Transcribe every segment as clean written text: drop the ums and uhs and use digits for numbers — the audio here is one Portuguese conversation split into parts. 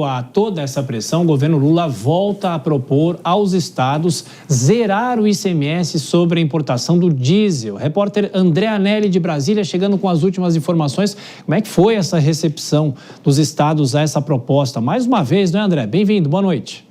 A toda essa pressão, o governo Lula volta a propor aos estados zerar o ICMS sobre a importação do diesel. Repórter André Anelli de Brasília chegando com as últimas informações. Como é que foi essa recepção dos estados a essa proposta? Mais uma vez, não é, André? Bem-vindo, boa noite.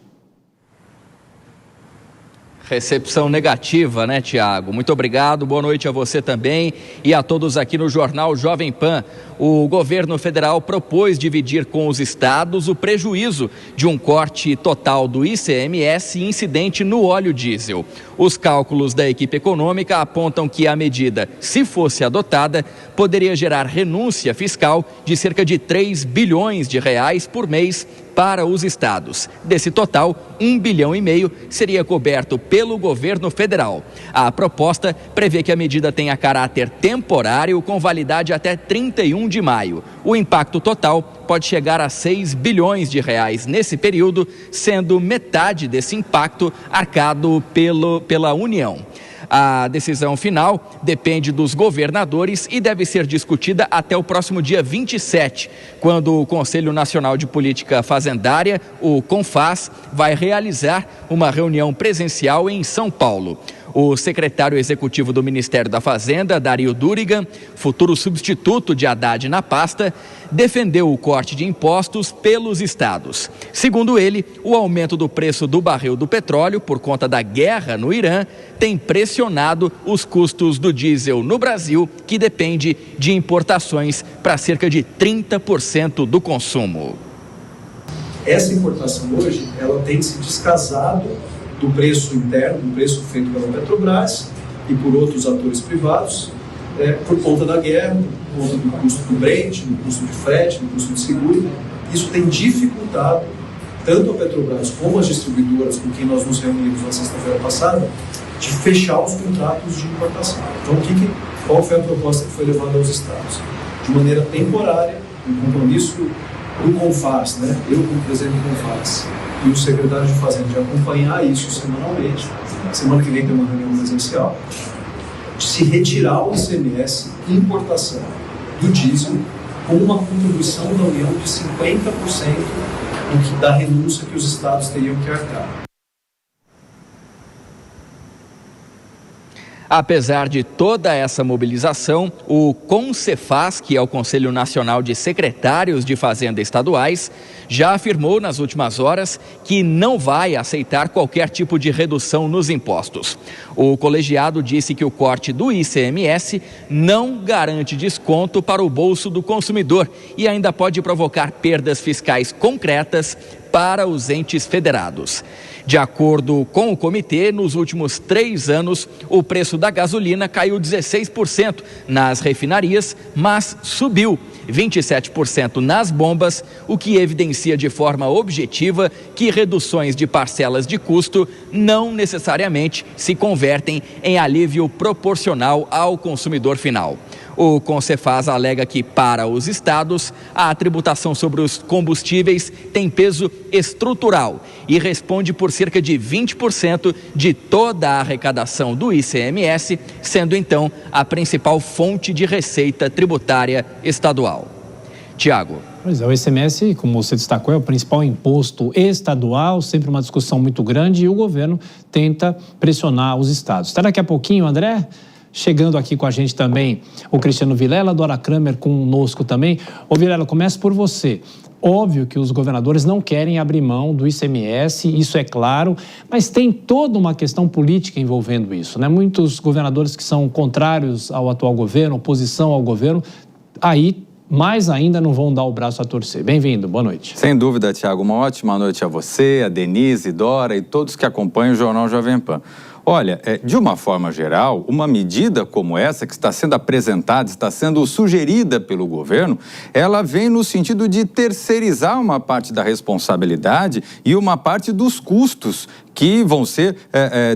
Recepção negativa, né, Tiago? Muito obrigado, boa noite a você também e a todos aqui no Jornal Jovem Pan. O governo federal propôs dividir com os estados o prejuízo de um corte total do ICMS incidente no óleo diesel. Os cálculos da equipe econômica apontam que a medida, se fosse adotada, poderia gerar renúncia fiscal de cerca de 3 bilhões de reais por mês para os estados. Desse total, 1,5 bilhão seria coberto pelo governo federal. A proposta prevê que a medida tenha caráter temporário com validade até 31 de maio. O impacto total pode chegar a 6 bilhões de reais nesse período, sendo metade desse impacto arcado pela União. A decisão final depende dos governadores e deve ser discutida até o próximo dia 27, quando o Conselho Nacional de Política Fazendária, o CONFAS, vai realizar uma reunião presencial em São Paulo. O secretário executivo do Ministério da Fazenda, Dario Durigan, futuro substituto de Haddad na pasta, defendeu o corte de impostos pelos estados. Segundo ele, o aumento do preço do barril do petróleo por conta da guerra no Irã tem pressionado os custos do diesel no Brasil, que depende de importações para cerca de 30% do consumo. Essa importação hoje, ela tem se descasado do preço interno, do preço feito pela Petrobras e por outros atores privados, por conta da guerra, por conta do custo do Brent, do custo de frete, do custo de seguro. Isso tem dificultado tanto a Petrobras como as distribuidoras com quem nós nos reunimos na sexta-feira passada, de fechar os contratos de importação. Então, qual foi a proposta que foi levada aos estados? De maneira temporária, um compromisso do CONFAS, eu como presidente do CONFAS, e o secretário de Fazenda de acompanhar isso semanalmente. Semana que vem tem uma reunião presencial, de se retirar o ICMS importação do diesel com uma contribuição da União de 50% da renúncia que os estados teriam que arcar. Apesar de toda essa mobilização, o CONCEFAS, que é o Conselho Nacional de Secretários de Fazenda Estaduais, já afirmou nas últimas horas que não vai aceitar qualquer tipo de redução nos impostos. O colegiado disse que o corte do ICMS não garante desconto para o bolso do consumidor e ainda pode provocar perdas fiscais concretas para os entes federados. De acordo com o comitê, nos últimos 3 anos, o preço da gasolina caiu 16% nas refinarias, mas subiu 27% nas bombas, o que evidencia de forma objetiva que reduções de parcelas de custo não necessariamente se convertem em alívio proporcional ao consumidor final. O CONCEFAS alega que, para os estados, a tributação sobre os combustíveis tem peso estrutural e responde por cerca de 20% de toda a arrecadação do ICMS, sendo então a principal fonte de receita tributária estadual. Tiago. Pois é, o ICMS, como você destacou, é o principal imposto estadual, sempre uma discussão muito grande, e o governo tenta pressionar os estados. Até daqui a pouquinho, André. Chegando aqui com a gente também o Cristiano Vilela, Dora Kramer conosco também. Ô Vilela, começo por você. Óbvio que os governadores não querem abrir mão do ICMS, isso é claro, mas tem toda uma questão política envolvendo isso, né? Muitos governadores que são contrários ao atual governo, oposição ao governo, aí mais ainda não vão dar o braço a torcer. Bem-vindo, boa noite. Sem dúvida, Tiago, uma ótima noite a você, a Denise, Dora e todos que acompanham o Jornal Jovem Pan. Olha, de uma forma geral, uma medida como essa que está sendo apresentada, está sendo sugerida pelo governo, ela vem no sentido de terceirizar uma parte da responsabilidade e uma parte dos custos que vão ser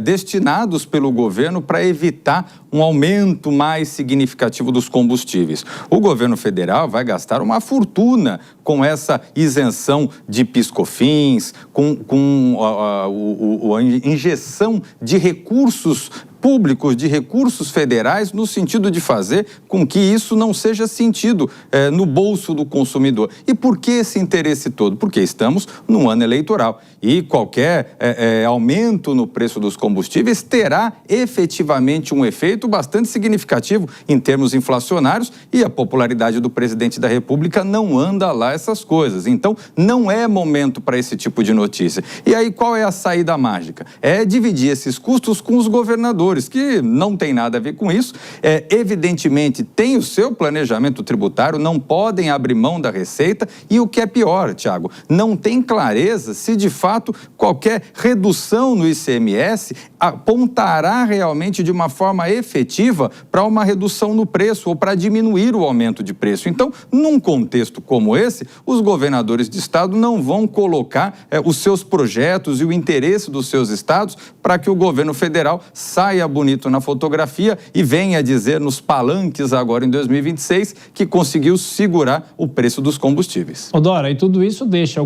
destinados pelo governo para evitar um aumento mais significativo dos combustíveis. O governo federal vai gastar uma fortuna com essa isenção de PIS/COFINS, com a injeção de recursos públicos, de recursos federais, no sentido de fazer com que isso não seja sentido no bolso do consumidor. E por que esse interesse todo? Porque estamos num ano eleitoral e qualquer aumento no preço dos combustíveis terá efetivamente um efeito bastante significativo em termos inflacionários, e a popularidade do presidente da República não anda lá essas coisas. Então, não é momento para esse tipo de notícia. E aí, qual é a saída mágica? É dividir esses custos com os governadores, que não tem nada a ver com isso. Evidentemente, tem o seu planejamento tributário, não podem abrir mão da receita, e o que é pior, Tiago, não tem clareza se de fato qualquer redução no ICMS apontará realmente de uma forma efetiva para uma redução no preço ou para diminuir o aumento de preço. Então, num contexto como esse, os governadores de estado não vão colocar os seus projetos e o interesse dos seus estados para que o governo federal saia bonito na fotografia e venha dizer nos palanques agora em 2026 que conseguiu segurar o preço dos combustíveis. Dora, e tudo isso deixa o